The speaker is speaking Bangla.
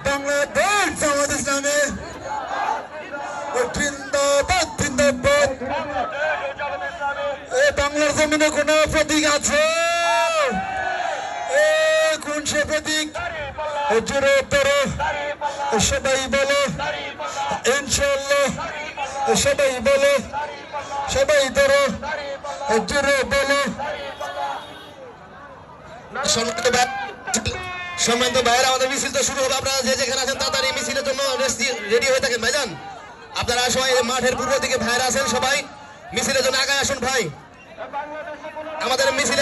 বাংলাদেশ জামাত ইসলামী জিন্দাবাদ জিন্দাবাদ। বাংলার জমিনে কোন প্রতীক আছে? কোন সে প্রতীক? জোরে ধরো, সবাই বলো ইনশাআল্লাহ, সবাই বলো, সবাই ধরো, জোরে বলো। সম্মানিত ভাইয়েরা, আমাদের মিছিল তো শুরু হবে। আপনারা যে যেখানে আছেন তাড়াতাড়ি মিছিলের জন্য রেডি হয়ে থাকেন ভাইজান। আপনারা সবাই মাঠের পূর্ব দিকে ভাইয়েরা আছেন, সবাই মিছিলের জন্য আগায় আসুন ভাই। আমাদের মিছিল